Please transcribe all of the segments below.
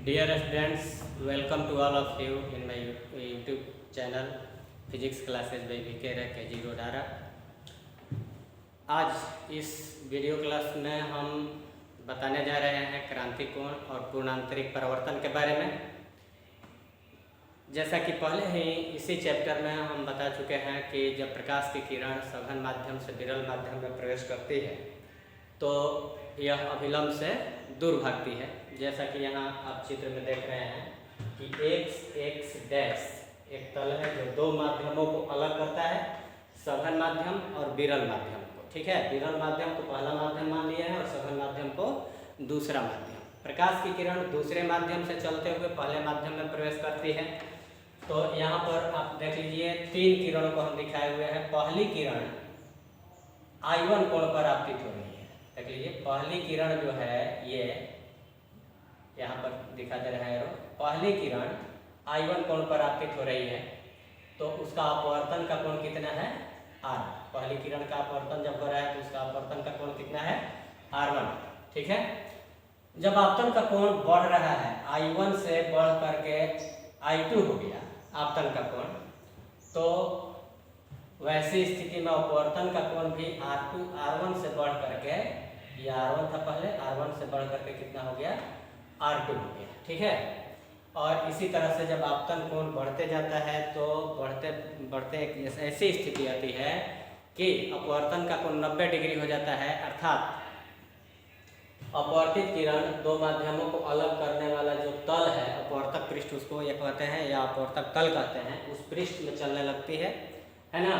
Dear students, welcome to all of you in my YouTube channel Physics Classes by VK Ray KG रोडारा। आज इस video class में हम बताने जा रहे हैं क्रांति कोण और पूर्णांतरिक परावर्तन के बारे में। जैसा कि पहले ही इसी चैप्टर में हम बता चुके हैं कि जब प्रकाश की किरण सघन माध्यम से विरल माध्यम में प्रवेश करती है तो यह अभिलंब से दूर भागती है। जैसा कि यहाँ आप चित्र में देख रहे हैं कि x डैश एक तल है जो दो माध्यमों को अलग करता है, सघन माध्यम और विरल माध्यम को। ठीक है, विरल माध्यम को पहला माध्यम मान लिया है और सघन माध्यम को दूसरा माध्यम। प्रकाश की किरण दूसरे माध्यम से चलते हुए पहले माध्यम में प्रवेश करती है। तो यहाँ पर आप देख लीजिए तीन किरणों को हम दिखाए हुए हैं। पहली किरण I1 कोण पर आपतित हो रही है। देख लीजिए पहली किरण जो है ये यहाँ पर दिखा दे रहा है एरो। पहली किरण I1 कोण पर आपतित हो रही है तो उसका अपवर्तन का कोण कितना है R। पहली किरण का अपवर्तन जब हो रहा है तो उसका अपवर्तन का कोण कितना है R1। ठीक है, जब आपतन का कोण बढ़ रहा है I1 से बढ़ करके I2 हो गया आपतन का कोण, तो वैसी स्थिति में अपवर्तन का कोण भी R1 से बढ़ करके, ये R1 था पहले, R1 से बढ़ करके कितना हो गया R2 हो गया। ठीक है, और इसी तरह से जब आपतन कोण बढ़ते जाता है तो बढ़ते बढ़ते एक ऐसी स्थिति आती है कि अपवर्तन का कोण 90 डिग्री हो जाता है। अर्थात अपवर्तित किरण दो माध्यमों को अलग करने वाला जो तल है, अपवर्तक पृष्ठ उसको ये कहते हैं या अपवर्तक तल कहते हैं, उस पृष्ठ में चलने लगती है ना।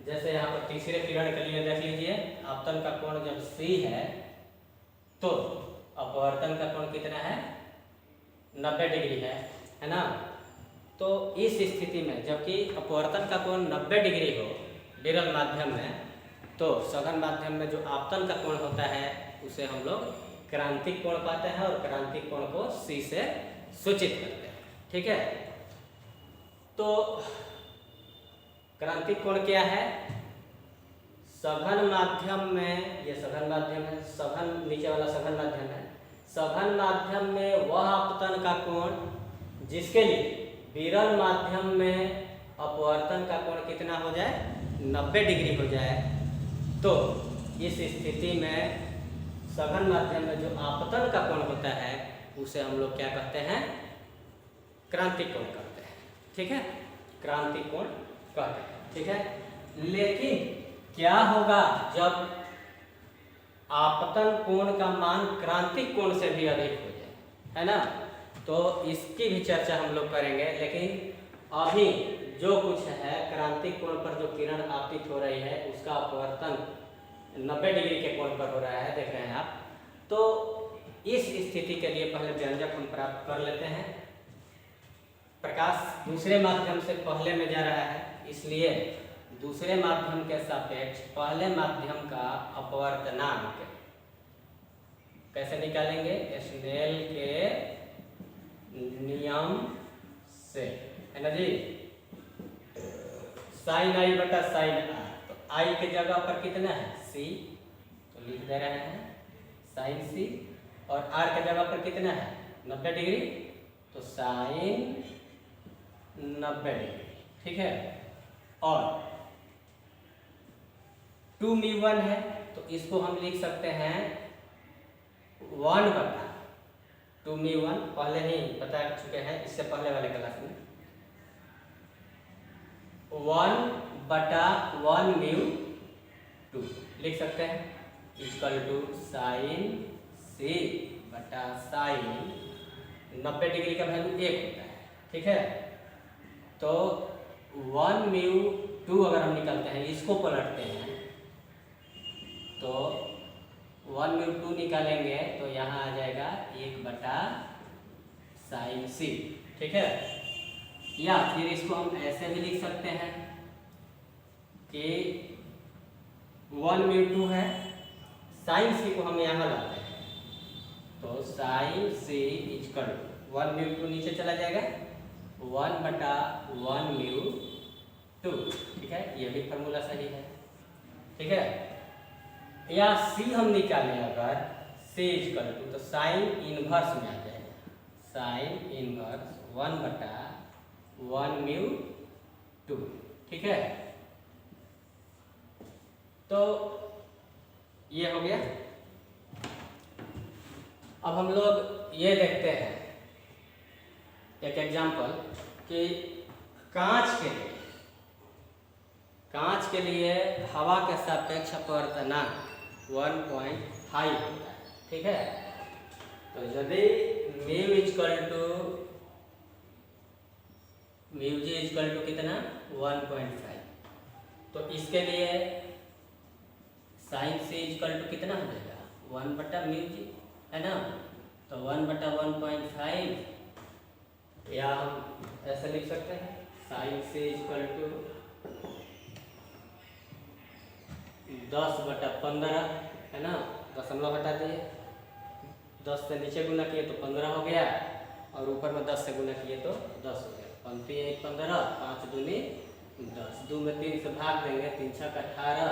जैसे यहाँ पर तीसरे किरण के लिए देख लीजिए, आपतन का कोण जब C है तो अपवर्तन का कोण कितना है 90 डिग्री है ना। तो इस स्थिति में जबकि अपवर्तन का कोण 90 डिग्री हो विरल माध्यम में, तो सघन माध्यम में जो आपतन का कोण होता है उसे हम लोग क्रांतिक कोण पाते हैं और क्रांतिक कोण को C से सूचित करते हैं। ठीक है, तो क्रांतिक कोण क्या है? सघन माध्यम में, ये सघन माध्यम है, सघन नीचे वाला सघन माध्यम है। सघन माध्यम में वह आपतन का कोण जिसके लिए विरल माध्यम में अपवर्तन का कोण कितना हो जाए 90 डिग्री हो जाए, तो इस स्थिति में सघन माध्यम में जो आपतन का कोण होता है उसे हम लोग क्या कहते हैं? क्रांतिक कोण कहते हैं। ठीक है, क्रांतिक कोण कहते हैं। ठीक है, लेकिन क्या होगा जब आपतन कोण का मान क्रांतिक कोण से भी अधिक हो जाए, है ना? तो इसकी भी चर्चा हम लोग करेंगे। लेकिन अभी जो कुछ है, क्रांतिक कोण पर जो किरण आपतित हो रही है उसका अपवर्तन 90 डिग्री के कोण पर हो रहा है, देख रहे हैं आप। तो इस स्थिति के लिए पहले व्यंजक हम प्राप्त कर लेते हैं। प्रकाश दूसरे माध्यम से पहले में जा रहा है, इसलिए दूसरे माध्यम के सापेक्ष पहले माध्यम का अपवर्तनांक कैसे निकालेंगे? स्नेल के नियम से, है ना जी। साइन I बटा साइन R, तो I के जगह पर कितना है C, तो लिख दे रहे हैं साइन C, और R के जगह पर कितना है 90 डिग्री, तो साइन 90 डिग्री। ठीक है, और 2μ1 है तो इसको हम लिख सकते हैं 1 बटा 2μ1, पहले ही बता चुके हैं इससे पहले वाले क्लास में। 1 बटा 1μ2 लिख सकते हैं, इक्वल टू साइन C बटा साइन 90 डिग्री का वैल्यू 1 होता है। ठीक है, तो 1μ2 अगर हम निकालते हैं, इसको पलटते हैं तो 1μ2 निकालेंगे तो यहाँ आ जाएगा 1 बटा साइन C। ठीक है, या फिर इसको हम ऐसे भी लिख सकते हैं कि 1μ2 है, साइन C को हम यहाँ लाते हैं तो साइन C इक्वल 1μ2 नीचे चला जाएगा 1 बटा 1μ2। ठीक है, ये भी फॉर्मूला सही है। ठीक है, या C हम निकालें अगर C इक्वल टू, तो साइन इनवर्स में आ जाएगा साइन इनवर्स 1/1 म्यू 2। ठीक है, तो ये हो गया। अब हम लोग ये देखते हैं एक एग्जाम्पल कि कांच के लिए हवा के सापेक्ष अपवर्तनांक 1.5 होता है। ठीक है, तो यदि म्यू जी इक्वल टू कितना 1.5, तो इसके लिए साइन सी इक्वल टू कितना हो जाएगा 1/म्यू जी, है ना। तो 1/1.5, या हम ऐसे लिख सकते हैं साइन सी इक्वल टू 10/15, है ना। दशमलव हटा दिए, 10 से नीचे गुना किए तो 15 हो गया, और ऊपर में 10 से गुना किए तो 10 हो गया। 15 5 दूनी 10, 2 में 3 से भाग देंगे, 3 छक 18,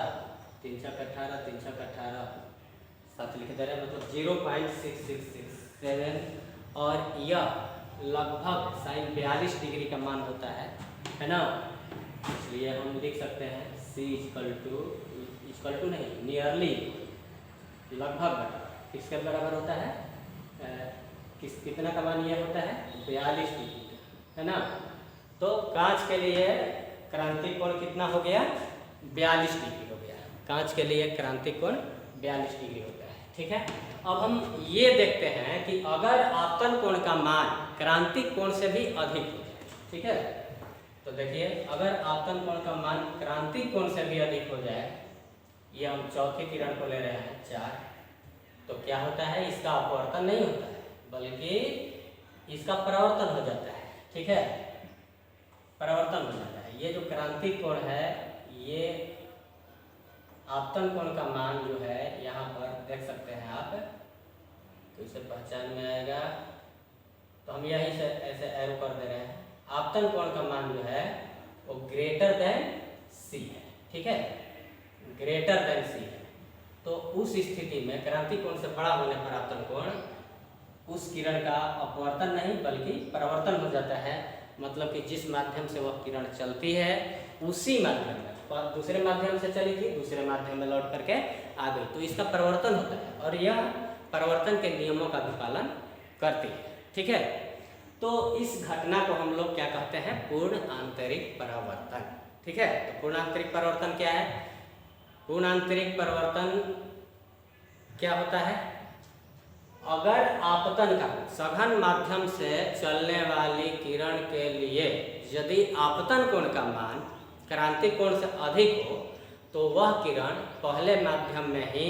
3 छक 18, 3 छक 18, 7 लिख दे रहे हैं, मतलब 0.6667, और यह लगभग साइन 42 डिग्री का मान होता है ना। इसलिए हम लिख सकते हैं C इक्वल टू नहीं, नियरली, लगभग किसके बराबर होता है, कितना का मान यह होता है 42 डिग्री, है ना। तो कांच के लिए क्रांतिक कोण कितना हो गया 42 डिग्री हो गया। कांच के लिए क्रांतिक कोण 42 डिग्री हो गया है। ठीक है, अब हम ये देखते हैं कि अगर आपतन कोण का मान क्रांतिक कोण से भी अधिक हो जाए, ठीक है, तो देखिए अगर आपतन कोण का मान क्रांतिक कोण से भी अधिक हो जाए, ये हम चौथे किरण को ले रहे हैं 4, तो क्या होता है, इसका अपवर्तन नहीं होता है बल्कि इसका परावर्तन हो जाता है। ठीक है, परावर्तन हो जाता है। ये जो क्रांतिक कोण है, ये आपतन कोण का मान जो है यहाँ पर देख सकते हैं आप, तो इसे पहचान में आएगा, तो हम यहीं से ऐसे एरो कर दे रहे हैं। आपतन कोण का मान जो है वो ग्रेटर देन सी है। ठीक है, ग्रेटर देन सी है, तो उस स्थिति में क्रांतिक कोण से बड़ा होने पर आपतन कोण उस किरण का अपवर्तन नहीं बल्कि परावर्तन हो जाता है। मतलब कि जिस माध्यम से वह किरण चलती है उसी माध्यम में, दूसरे माध्यम से चली थी, दूसरे माध्यम में लौट करके आ गई, तो इसका परिवर्तन होता है और यह परिवर्तन के नियमों का भी पालन करती है। ठीक है, तो इस घटना को हम लोग क्या कहते हैं, पूर्ण आंतरिक परावर्तन। ठीक है, तो पूर्ण आंतरिक परावर्तन क्या है, पूर्ण आंतरिक परिवर्तन क्या होता है, अगर आपतन का सघन माध्यम से चलने वाली किरण के लिए यदि आपतन कोण का मान क्रांतिक कोण से अधिक हो तो वह किरण पहले माध्यम में ही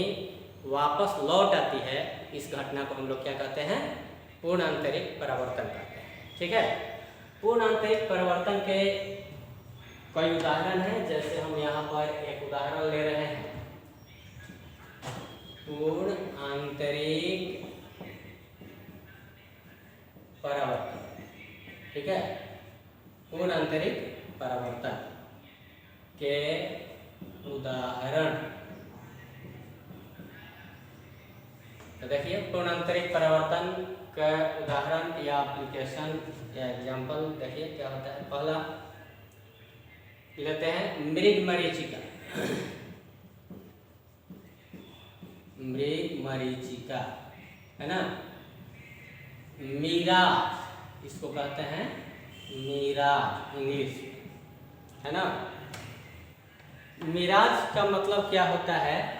वापस लौट आती है। इस घटना को हम लोग क्या कहते हैं, पूर्ण आंतरिक परावर्तन कहते हैं। ठीक है, पूर्ण आंतरिक परावर्तन के कई उदाहरण हैं, जैसे हम यहाँ पर एक उदाहरण ले रहे हैं, पूर्ण आंतरिक परावर्तन। ठीक है, पूर्ण आंतरिक परावर्तन के उदाहरण, तो देखिए पूर्ण आंतरिक परावर्तन का उदाहरण या एप्लीकेशन या एग्जाम्पल देखिए क्या होता है। पहला लेते हैं मृगमरीचिका। मृगमरीचिका है ना, मिराज इसको कहते हैं, मिराज इंग्लिश है ना। मिराज का मतलब क्या होता है,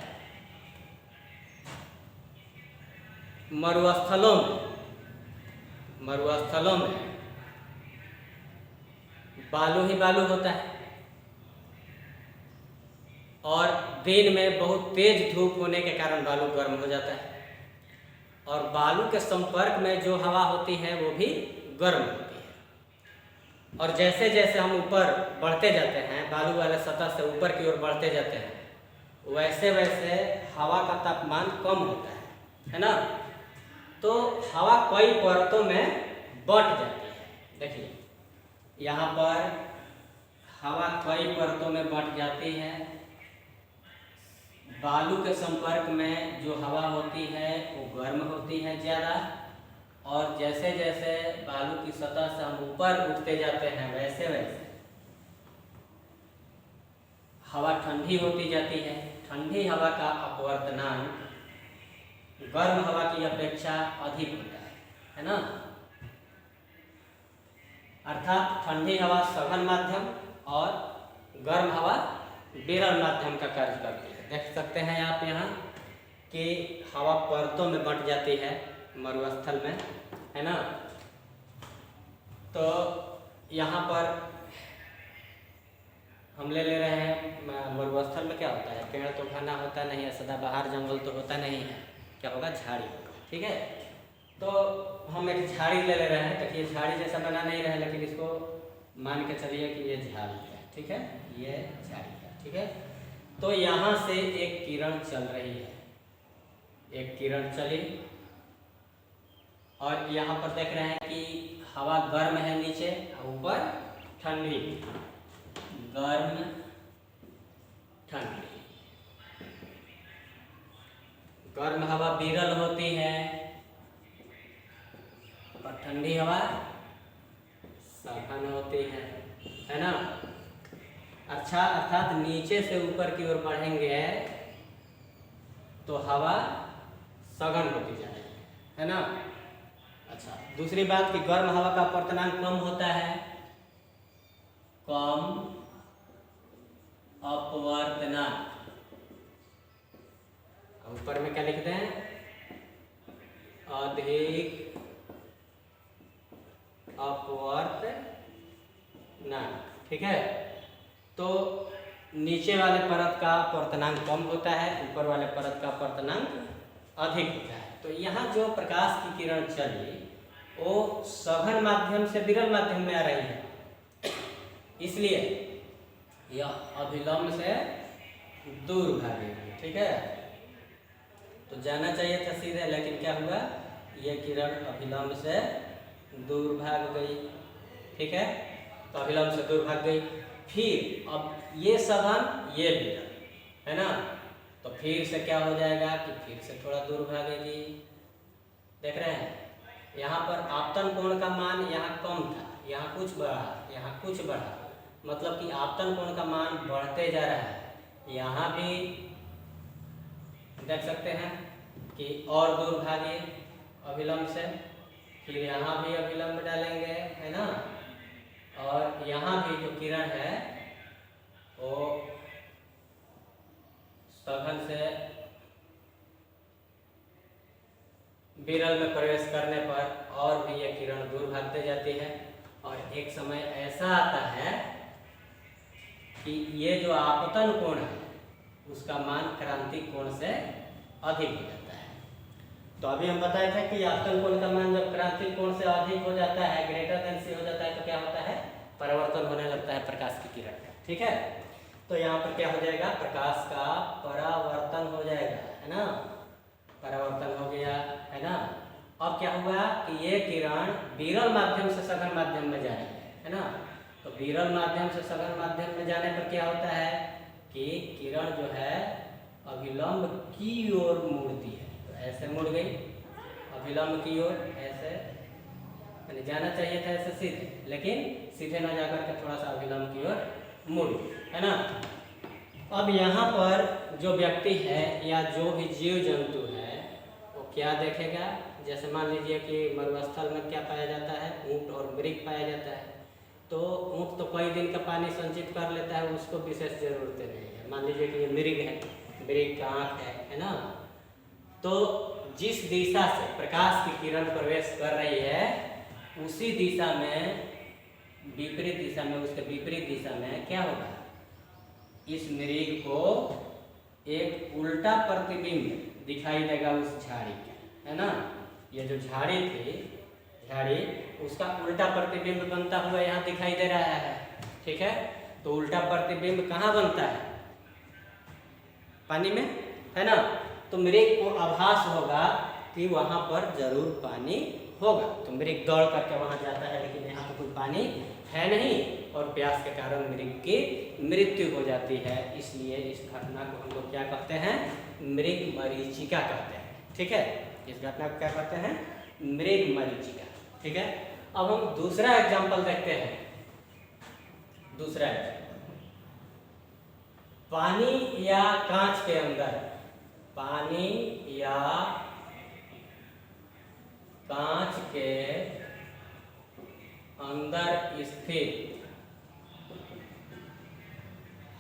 मरुस्थलों में बालू ही बालू होता है और दिन में बहुत तेज धूप होने के कारण बालू गर्म हो जाता है और बालू के संपर्क में जो हवा होती है वो भी गर्म होती है। और जैसे जैसे हम ऊपर बढ़ते जाते हैं, बालू वाले सतह से ऊपर की ओर बढ़ते जाते हैं, वैसे वैसे हवा का तापमान कम होता है ना। तो हवा कई परतों में बंट जाती है। देखिए यहाँ पर हवा कई परतों में बंट जाती है। बालू के संपर्क में जो हवा होती है वो गर्म होती है ज़्यादा, और जैसे जैसे तालु की सतह से हम ऊपर उठते जाते हैं वैसे वैसे हवा ठंडी होती जाती है। ठंडी हवा का अपवर्तनांक गर्म हवा की अपेक्षा अधिक होता है ना। अर्थात ठंडी हवा सघन माध्यम और गर्म हवा विरल माध्यम का कार्य करती है। देख सकते हैं आप यहाँ कि हवा परतों में बंट जाती है मरुस्थल में, है ना। तो यहाँ पर हम ले रहे हैं मरुस्थल में क्या होता है, पेड़ तो घना होता नहीं है, सदाबहार जंगल तो होता नहीं है, क्या होगा, झाड़ी होगा। ठीक है, तो हम एक झाड़ी ले रहे हैं। देखिए झाड़ी जैसा बना नहीं रहे, लेकिन इसको मान के चलिए कि ये झाड़ी है। ठीक है, ये झाड़ी है। ठीक है, तो यहाँ से एक किरण चल रही है, एक किरण चली और यहाँ पर देख रहे हैं कि हवा गर्म है नीचे, ऊपर ठंडी, गर्म ठंडी। गर्म हवा विरल होती है और ठंडी हवा सघन होती है ना। अच्छा, अर्थात नीचे से ऊपर की ओर बढ़ेंगे तो हवा सघन होती जाएगी, है ना। अच्छा, दूसरी बात कि गर्म हवा का अपवर्तनांक कम होता है, कम अपवर्तनांक। ऊपर में क्या लिखते हैं, अधिक अपवर्तनांक। ठीक है, तो नीचे वाले परत का अपवर्तनांक कम होता है, ऊपर वाले परत का अपवर्तनांक अधिक होता है। तो यहाँ जो प्रकाश की किरण चली वो सघन माध्यम से विरल माध्यम में आ रही है, इसलिए यह अभिलंब से दूर भागेगी। ठीक है, तो जाना चाहिए था सीधे, लेकिन क्या हुआ, यह किरण अभिलंब से दूर भाग गई। ठीक है, तो अभिलंब से दूर भाग गई। फिर अब ये सघन ये विरल, है ना, तो फिर से क्या हो जाएगा कि फिर से थोड़ा दूर भागेगी। देख रहे हैं, यहाँ पर आपतन कोण का मान यहाँ कम था, यहाँ कुछ बढ़ा, यहाँ कुछ बढ़ा, मतलब कि आपतन कोण का मान बढ़ते जा रहा है। यहाँ भी देख सकते हैं कि और दूर भागे अभिलंब से, फिर यहाँ भी अभिलंब डालेंगे, है ना, और यहाँ भी जो किरण है वो सघन से विरल में प्रवेश करने पर और भी यह किरण दूर भागते जाती है। और एक समय ऐसा आता है कि ये जो आपतन कोण है उसका मान क्रांतिक कोण से अधिक हो जाता है। तो अभी हम बताए थे कि आपतन कोण का मान जब क्रांतिक कोण से अधिक हो जाता है, ग्रेटर देन सी हो जाता है, तो क्या होता है, परावर्तन होने लगता है प्रकाश की किरण का। ठीक है, तो यहाँ पर क्या हो जाएगा, प्रकाश का परावर्तन हो जाएगा, है ना, परावर्तन हो गया, है ना। अब क्या हुआ कि ये किरण विरल माध्यम से सघन माध्यम में जा रही है ना। तो विरल माध्यम से सघन माध्यम में जाने पर क्या होता है कि किरण जो है अभिलंब की ओर मुड़ती है। तो ऐसे मुड़ गई अभिलंब की ओर, ऐसे यानी जाना चाहिए था ऐसे सीधे, लेकिन सीधे ना जाकर के थोड़ा सा अभिलंब की ओर मुड़, है ना। अब यहाँ पर जो व्यक्ति है या जो भी जीव जंतु है वो क्या देखेगा, जैसे मान लीजिए कि मरुस्थल में क्या पाया जाता है, ऊंट और मृग पाया जाता है। तो ऊंट तो कई दिन का पानी संचित कर लेता है, उसको विशेष जरूरत नहीं है। मान लीजिए कि ये मृग है, मृग का आँख है ना। तो जिस दिशा से प्रकाश की किरण प्रवेश कर रही है उसी दिशा में, विपरीत दिशा में, उसके विपरीत दिशा में क्या होगा, इस मृग को एक उल्टा प्रतिबिंब दिखाई देगा उस झाड़ी का, है ना। ये जो झाड़ी थी, झाड़ी, उसका उल्टा प्रतिबिंब बनता हुआ यहाँ दिखाई दे रहा है। ठीक है, तो उल्टा प्रतिबिंब कहाँ बनता है, पानी में, है ना। तो मृग को आभास होगा कि वहाँ पर जरूर पानी होगा, तो मृग दौड़ करके वहाँ जाता है, लेकिन यहाँ पर कोई पानी है नहीं और प्यास के कारण मृग की मृत्यु हो जाती है। इसलिए इस घटना को हम लोग क्या कहते हैं, मृग मरीचिका कहते हैं। ठीक है, इस घटना को क्या कहते हैं, मृग मरीचिका। ठीक है, अब हम दूसरा एग्जांपल देखते हैं। दूसरा पानी या कांच के अंदर, पानी या कांच के अंदर स्थित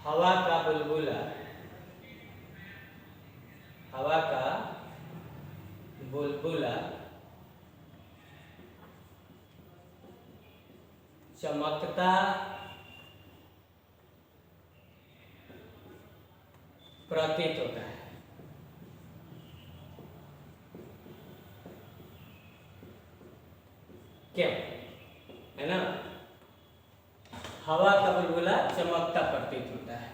हवा का बुलबुला, हवा का बुलबुला चमकता प्रतीत होता है। क्यों? है ना, हवा का बुलबुला चमकता प्रतीत होता है,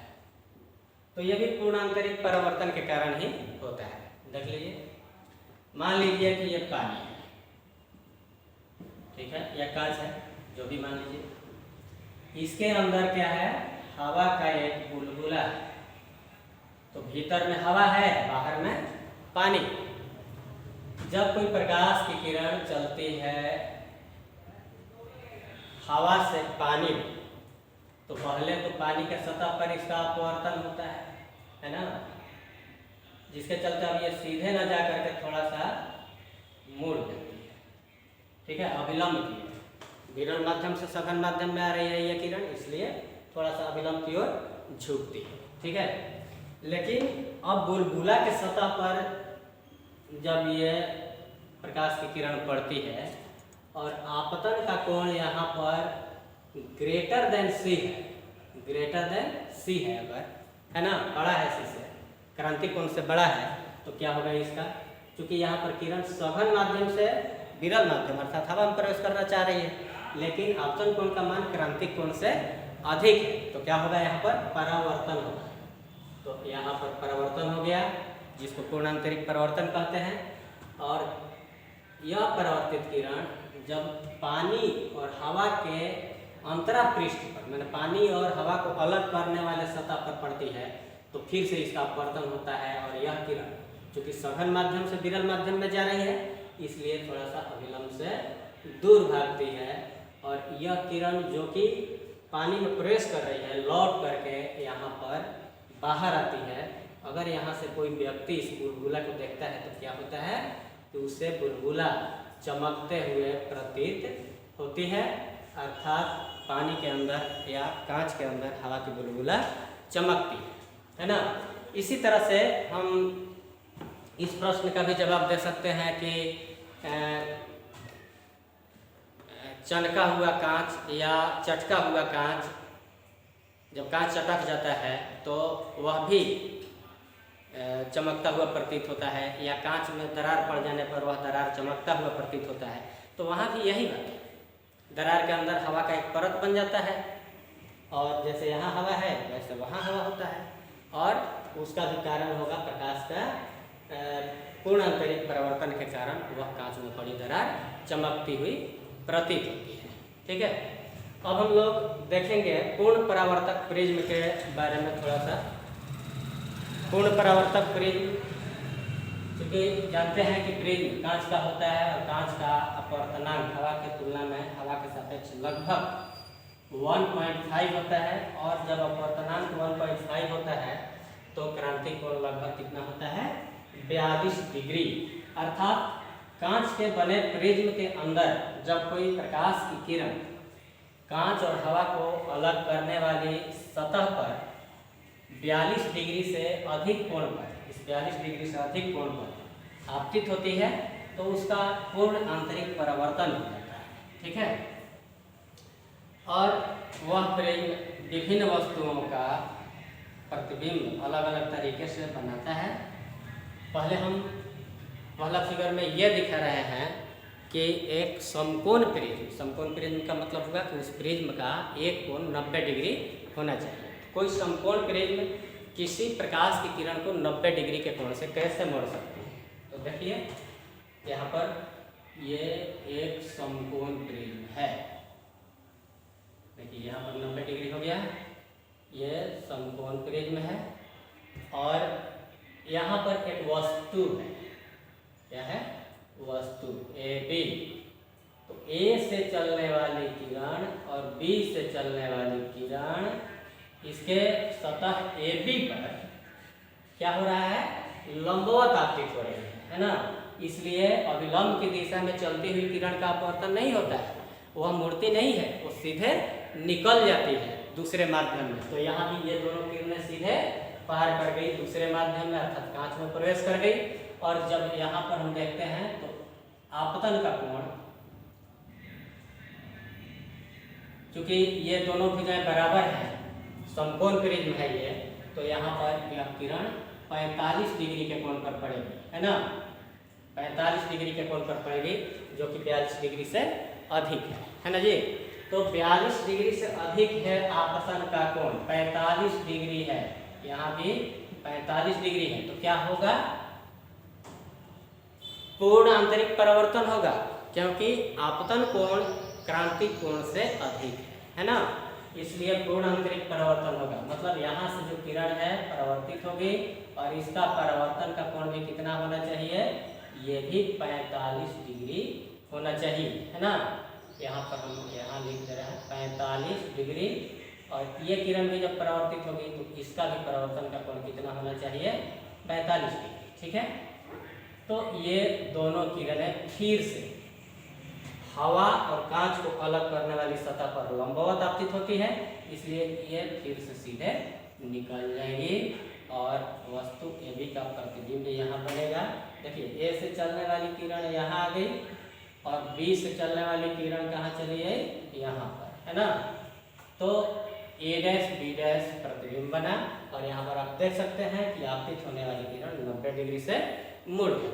तो यह भी पूर्णांतरिक परावर्तन के कारण ही होता है। देख लीजिए, मान लीजिए कि यह पानी है, ठीक है, या कांच है, जो भी मान लीजिए। इसके अंदर क्या है, हवा का एक बुलबुला है। तो भीतर में हवा है, बाहर में पानी। जब कोई प्रकाश की किरण चलती है हवा से पानी में, तो पहले तो पानी के सतह पर इसका अपवर्तन होता है ना, जिसके चलते अब ये सीधे न जा करके थोड़ा सा मुड़ जाती है, ठीक है, अविलंब की है। विरल माध्यम से सघन माध्यम में आ रही है ये किरण, इसलिए थोड़ा सा अविलंब की ओर झुकती है, ठीक है। लेकिन अब बुलबुला के सतह पर जब ये प्रकाश की किरण पड़ती है और आपतन का कोण यहाँ पर ग्रेटर देन सी है, ग्रेटर देन सी है, अगर है ना, बड़ा है सी से, क्रांतिक कोण से बड़ा है, तो क्या होगा इसका, क्योंकि यहाँ पर किरण सघन माध्यम से विरल माध्यम अर्थात हवा में प्रवेश करना चाह रही है, लेकिन आपतन कोण का मान क्रांतिक कोण से अधिक है, तो क्या होगा, यहाँ पर परावर्तन होगा। तो यहाँ पर परावर्तन हो गया, जिसको पूर्णांतरिक परावर्तन कहते हैं। और यह परावर्तित किरण जब पानी और हवा के अंतरा पृष्ठ पर, मैंने पानी और हवा को अलग करने वाले सतह पर पड़ती है, तो फिर से इसका अपवर्तन होता है, और यह किरण चूँकि सघन माध्यम से विरल माध्यम में जा रही है, इसलिए थोड़ा सा अविलंब से दूर भागती है। और यह किरण जो कि पानी में प्रवेश कर रही है, लौट करके यहाँ पर बाहर आती है। अगर यहाँ से कोई व्यक्ति इस बुलबुला को देखता है, तो क्या होता है कि उसे बुलबुला चमकते हुए प्रतीत होती है, अर्थात पानी के अंदर या कांच के अंदर हवा की बुलबुला चमकती है ना। इसी तरह से हम इस प्रश्न का भी जवाब दे सकते हैं कि चनका हुआ कांच या चटका हुआ कांच, जब कांच चटक जाता है तो वह भी चमकता हुआ प्रतीत होता है, या कांच में दरार पड़ जाने पर वह दरार चमकता हुआ प्रतीत होता है। तो वहाँ भी यही बात है, दरार के अंदर हवा का एक परत बन जाता है, और जैसे यहाँ हवा है वैसे वहाँ हवा होता है, और उसका भी कारण होगा प्रकाश का पूर्णांतरिक परावर्तन के कारण वह कांच में पड़ी दरार चमकती हुई प्रतीत होती है, ठीक है। अब हम लोग देखेंगे पूर्ण परावर्तक प्रिज्म के बारे में थोड़ा सा। पूर्ण परावर्तक प्रिज्म, क्योंकि जानते हैं कि प्रिज्म कांच का होता है, और कांच का अपवर्तनांक हवा की तुलना में हवा के सापेक्ष लगभग 1.5 होता है, और जब अपवर्तनांक 1.5 होता है तो क्रांतिक कोण लगभग कितना होता है, 42 डिग्री। अर्थात कांच के बने प्रिज्म के अंदर जब कोई प्रकाश की किरण कांच और हवा को अलग करने वाली सतह पर 42 डिग्री से अधिक कोण पर, इस 42 डिग्री से अधिक कोण पर आपतित होती है, तो उसका पूर्ण आंतरिक परावर्तन हो जाता है, ठीक है। और वह प्रिज्म विभिन्न वस्तुओं का प्रतिबिंब अलग अलग तरीके से बनाता है। पहले हम पहला फिगर में यह दिखा रहे हैं कि एक समकोण प्रिज्म, समकोण प्रिज्म का मतलब होगा कि उस प्रिज्म का एक कोण 90 डिग्री होना चाहिए। कोई समकोण प्रिज्म किसी प्रकाश की किरण को 90 डिग्री के कोण से कैसे मोड़ सकते हैं, तो देखिए यहाँ पर ये एक समकोण प्रिज्म है, देखिए यहाँ पर 90 डिग्री हो गया, ये समकोण प्रिज्म है। और यहाँ पर एक वस्तु है, क्या है, वस्तु AB। तो ए से चलने वाली किरण और बी से चलने वाली किरण इसके सतह ए बी पर क्या हो रहा है, लंबवत आपतित हो रही है ना। इसलिए अभिलंब की दिशा में चलती हुई किरण का अपवर्तन नहीं होता है, वह मुड़ती नहीं है, वो सीधे निकल जाती है दूसरे माध्यम में। तो यहाँ भी ये दोनों किरणें सीधे पार कर गई दूसरे माध्यम में, अर्थात कांच में प्रवेश कर गई। और जब यहाँ पर हम देखते हैं तो आपतन का कोण, क्योंकि ये दोनों भुजाएं बराबर हैं, समकोण प्रिज्म है ये, तो यहाँ पर यह किरण 45 डिग्री के कोण पर पड़ेगी, है ना। 45 डिग्री के कोण पर पड़ेगी, जो कि 42 डिग्री से अधिक है ना जी। तो 42 डिग्री से अधिक है आपतन का कोण, 45 डिग्री है, यहाँ भी 45 डिग्री है, तो क्या होगा, पूर्ण आंतरिक परावर्तन होगा, क्योंकि आपतन कोण क्रांतिक कोण से अधिक है ना। इसलिए पूर्ण आंतरिक परावर्तन होगा, मतलब यहाँ से जो किरण है परावर्तित होगी और इसका परावर्तन का कोण भी कितना होना चाहिए, ये भी 45 डिग्री होना चाहिए, है ना। यहाँ पर हम यहाँ लिख दे रहे हैं 45 डिग्री, और ये किरण भी जब परावर्तित होगी तो इसका भी परावर्तन का कोण कितना होना चाहिए, 45 डिग्री, ठीक है। तो ये दोनों किरणें फिर से हवा और कांच को अलग करने वाली सतह पर लंबवत आपतित होती है, इसलिए ये फिर से सीधे निकल जाएंगी और वस्तु ए बी का प्रतिबिंब यहाँ बनेगा। देखिए, ए से चलने वाली किरण यहाँ आ गई और बी से चलने वाली किरण कहाँ चली गई, यहाँ पर, है ना। तो ए डैश बी डैश प्रतिबिंब बना, और यहाँ पर आप देख सकते हैं कि आपतित होने वाली किरण 90 डिग्री से मुड़ गई।